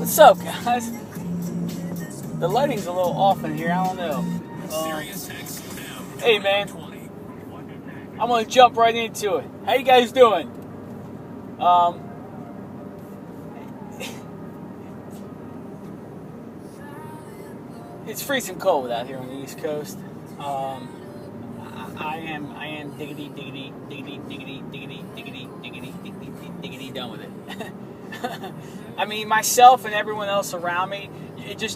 What's up, guys? The lighting's a little off in here. I don't know. Hey, man. I'm gonna jump right into it. How you guys doing? It's freezing cold out here on the East Coast. I am diggity done with it. I mean, myself and everyone else around me,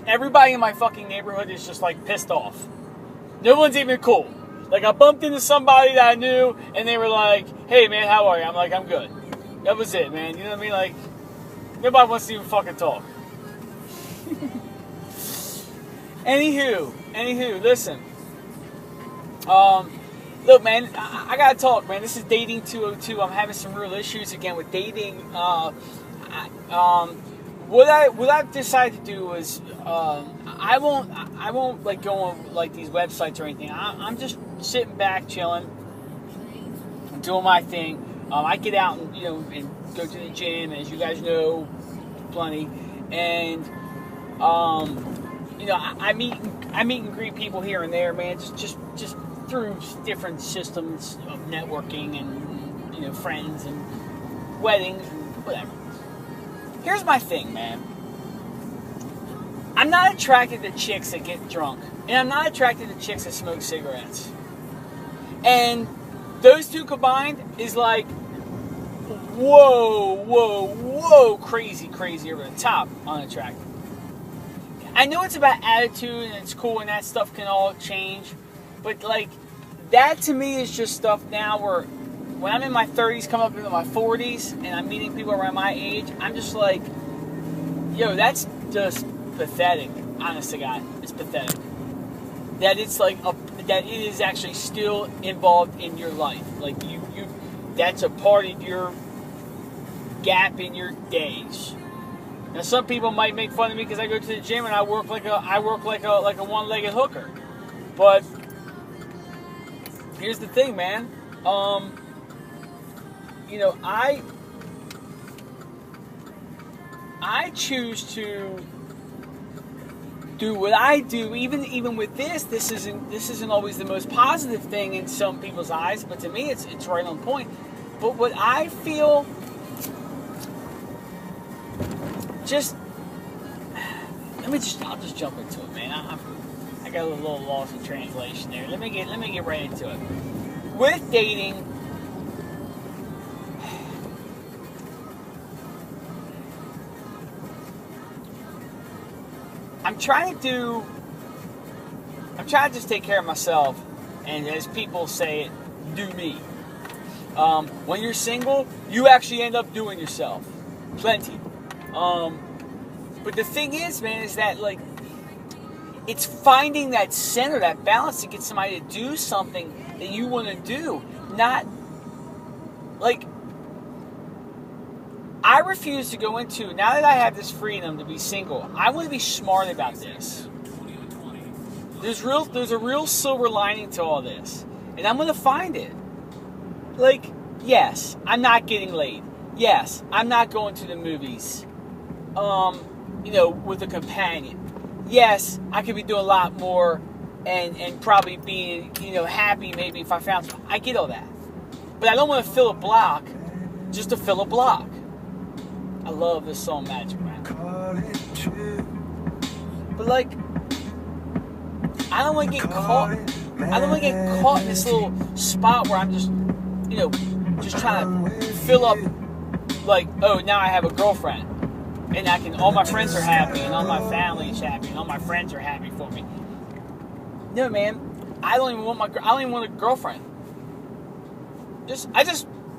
everybody in my fucking neighborhood is just like pissed off. No one's even cool. Like, I bumped into somebody that I knew and they were like, "Hey man, how are you?" I'm like, "I'm good." That was it, man. You know what I mean? Like, nobody wants to even fucking talk. Anywho, listen. Look, man, I gotta talk, man. This is Dating 202. I'm having some real issues again with dating. What I've decided to do is, I won't like go on like these websites or anything. I'm just sitting back, chilling, doing my thing. I get out and and go to the gym, as you guys know, plenty, and I meet and greet people here and there, man. Just through different systems of networking and friends and weddings and whatever. Here's my thing, man. I'm not attracted to chicks that get drunk, and I'm not attracted to chicks that smoke cigarettes. And those two combined is like, whoa, crazy over the top unattractive. I know it's about attitude and it's cool and that stuff can all change, but like, that to me is just stuff now where when I'm in my 30s, coming up into my 40s, and I'm meeting people around my age, I'm just like, that's just pathetic. Honest to God, it's pathetic. That it's like that it is actually still involved in your life. Like that's a part of your gap in your days. Now, some people might make fun of me because I go to the gym and I work like a one-legged hooker. But here's the thing, man. I choose to do what I do. Even with this isn't always the most positive thing in some people's eyes, but to me, it's right on point. But what I feel. I'll just jump into it, man. I got a little lost in translation there. Let me get right into it. With dating, I'm trying to just take care of myself, and as people say it, do me. When you're single, you actually end up doing yourself. Plenty. But the thing is, man, is that, like, it's finding that center, that balance to get somebody to do something that you want to do. Not, like, I refuse to go into, now that I have this freedom to be single, I want to be smart about this. There's a real silver lining to all this. And I'm going to find it. Like, yes, I'm not getting laid. Yes, I'm not going to the movies. With a companion. Yes, I could be doing a lot more and probably being, happy maybe if I found some. I get all that. But I don't want to fill a block just to fill a block. I love this song, Magic Man. But like, I don't want to get caught. I don't want to get caught in this little spot where I'm just, just trying to fill up, like, oh, now I have a girlfriend. And all my friends are happy, and all my family is happy, and all my friends are happy for me. No, man, I don't even want a girlfriend.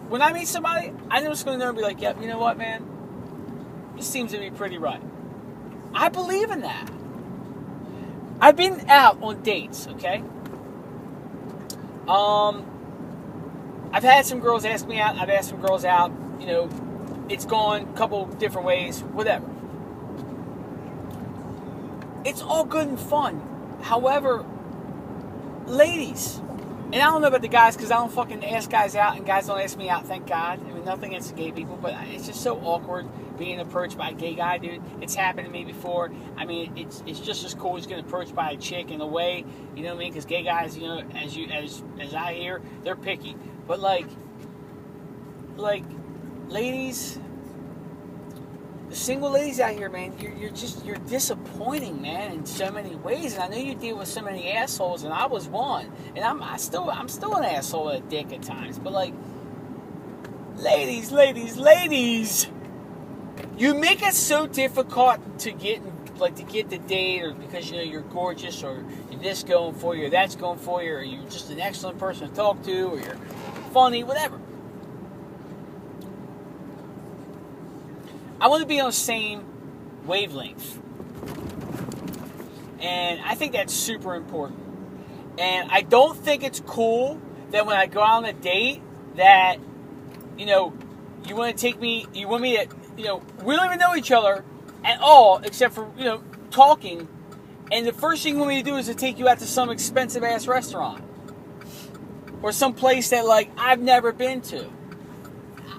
When I meet somebody, I'm just going to know and be like, yep, you know what, man? This seems to be pretty right. I believe in that. I've been out on dates, okay? I've had some girls ask me out. I've asked some girls out, It's gone a couple different ways, whatever. It's all good and fun. However, ladies, And I don't know about the guys because I don't fucking ask guys out and guys don't ask me out, thank God. I mean, nothing against gay people, but it's just so awkward being approached by a gay guy, dude. It's happened to me before. I mean, it's just as cool as getting approached by a chick in a way, you know what I mean? Because gay guys, you know, as I hear, they're picky. But like, ladies, the single ladies out here, man, you're disappointing, man, in so many ways. And I know you deal with so many assholes, and I was one, and I'm still an asshole and a dick at times. But like, ladies, you make it so difficult to get the date, or because you know you're gorgeous, or you're this going for you, or that's going for you, or you're just an excellent person to talk to, or you're funny, whatever. I want to be on the same wavelength. And I think that's super important. And I don't think it's cool that when I go out on a date that, you know, you want me to, you know, we don't even know each other at all except for, you know, talking. And the first thing you want me to do is to take you out to some expensive ass restaurant. Or some place that, like, I've never been to.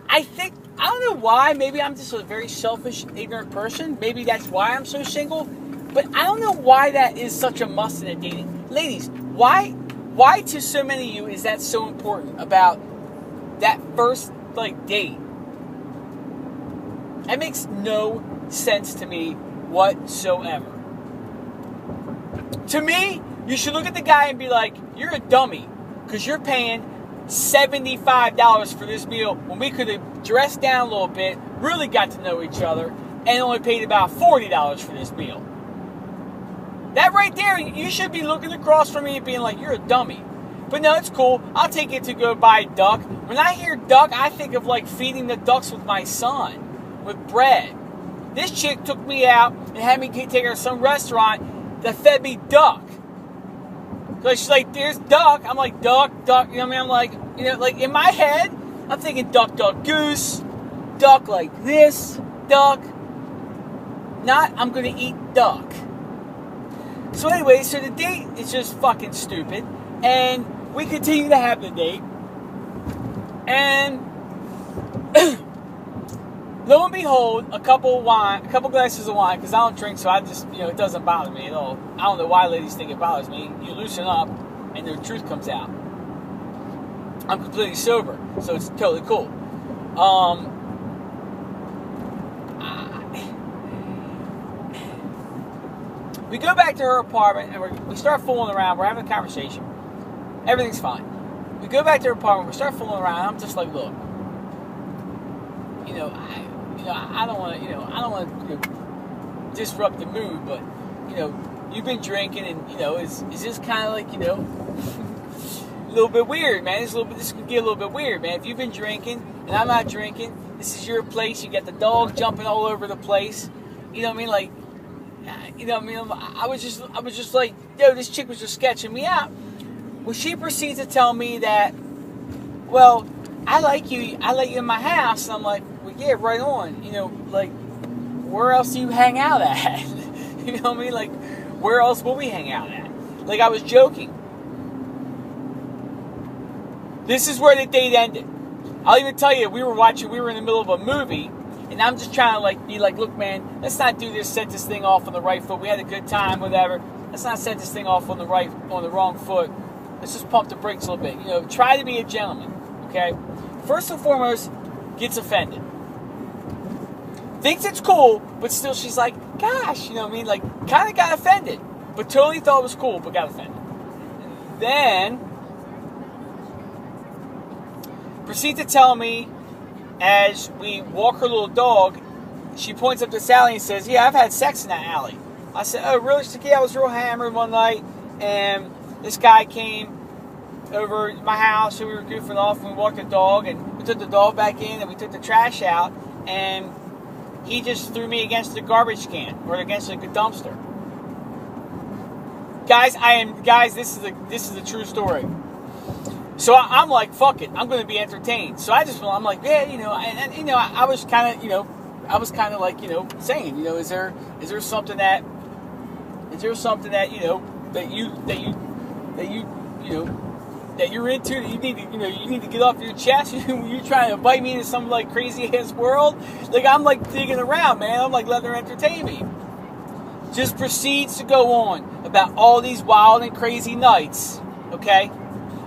I don't know why. Maybe I'm just a very selfish, ignorant person. Maybe that's why I'm so single. But I don't know why that is such a must in a dating. Ladies, why to so many of you is that so important about that first, like, date? That makes no sense to me whatsoever. To me, you should look at the guy and be like, you're a dummy. Because you're paying $75 for this meal when we could have dressed down a little bit, really got to know each other, and only paid about $40 for this meal. That right there, you should be looking across from me and being like, you're a dummy. But no, it's cool. I'll take it to go buy duck. When I hear duck, I think of like feeding the ducks with my son, with bread. This chick took me out and had me take her to some restaurant that fed me duck. So she's like, there's duck. I'm like, duck. You know what I mean? I'm like, you know, like in my head, I'm thinking duck, goose. Duck like this. Duck. Not, I'm going to eat duck. So anyway, so the date is just fucking stupid. And we continue to have the date. And lo and behold, a couple glasses of wine, because I don't drink, so I just, you know, it doesn't bother me at all. I don't know why ladies think it bothers me. You loosen up, and the truth comes out. I'm completely sober, so it's totally cool. We go back to her apartment, and we start fooling around. We're having a conversation. Everything's fine. We go back to her apartment. We start fooling around. I'm just like, look, I don't want to, disrupt the mood, but, you've been drinking, and, is this kind of like, a little bit weird, man. This could get a little bit weird, man. If you've been drinking, and I'm not drinking, this is your place. You got the dog jumping all over the place. You know what I mean? Like, I was just like, yo, this chick was just sketching me out. Well, she proceeds to tell me that, well, I like you in my house. And I'm like, well, yeah, right on. Like, where else do you hang out at? You know what I mean? Like, where else will we hang out at? Like, I was joking. This is where the date ended. I'll even tell you, we were in the middle of a movie, and I'm just trying to be like, look, man, let's not do this, set this thing off on the right foot. We had a good time, whatever. Let's not set this thing off on the wrong foot. Let's just pump the brakes a little bit. Try to be a gentleman, okay? First and foremost, gets offended. Thinks it's cool, but still she's like, gosh, you know what I mean? Like, kind of got offended, but totally thought it was cool, but got offended. Then, proceed to tell me, as we walk her little dog, she points up this alley and says, yeah, I've had sex in that alley. I said, oh, really? She's like, yeah, I was real hammered one night, and this guy came over my house, and we were goofing off, and we walked the dog, and we took the dog back in, and we took the trash out, and he just threw me against the garbage can, or against the dumpster. Guys, this is a true story. So I'm like, fuck it, I'm going to be entertained. So I'm like, yeah, I was kind of like, saying, is there something that that you're into, that you need to, you need to get off your chest. You're trying to invite me into some like crazy ass world. Like I'm like digging around, man. I'm like letting her entertain me. Just proceeds to go on about all these wild and crazy nights. Okay,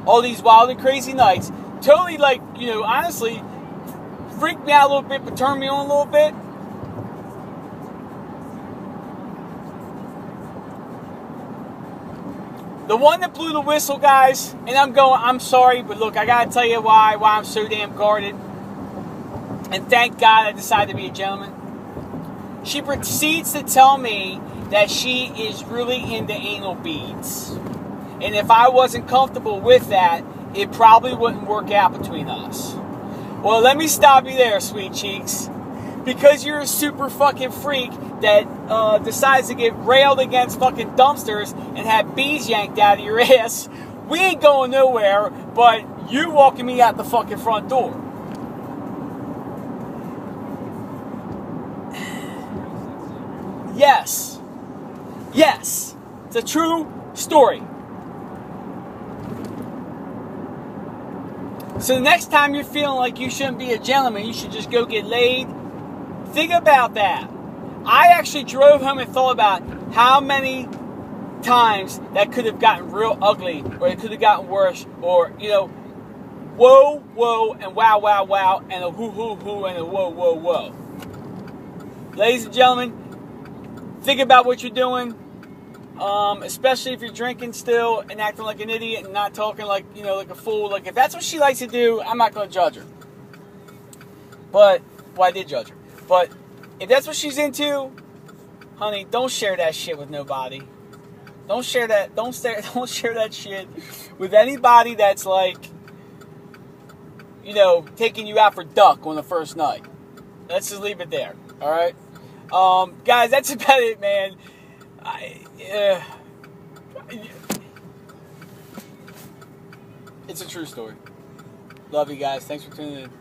all these wild and crazy nights. Totally like honestly, freaked me out a little bit, but turned me on a little bit. The one that blew the whistle, guys, and I'm sorry, but look, I gotta tell you why I'm so damn guarded. And thank God I decided to be a gentleman. She proceeds to tell me that she is really into anal beads. And if I wasn't comfortable with that, it probably wouldn't work out between us. Well, let me stop you there, sweet cheeks. Because you're a super fucking freak that decides to get railed against fucking dumpsters and have bees yanked out of your ass, we ain't going nowhere, but you walking me out the fucking front door. Yes. Yes. It's a true story. So the next time you're feeling like you shouldn't be a gentleman, you should just go get laid. Think about that. I actually drove home and thought about how many times that could have gotten real ugly, or it could have gotten worse, or, whoa, whoa, and wow, wow, wow, and a hoo, hoo, hoo, and a whoa, whoa, whoa. Ladies and gentlemen, think about what you're doing, especially if you're drinking still and acting like an idiot and not talking like, like a fool. Like, if that's what she likes to do, I'm not going to judge her. But, well, I did judge her. But if that's what she's into, honey, don't share that shit with nobody. Don't share that. Don't share that shit with anybody that's like, taking you out for duck on the first night. Let's just leave it there. All right, guys, that's about it, man. It's a true story. Love you guys. Thanks for tuning in.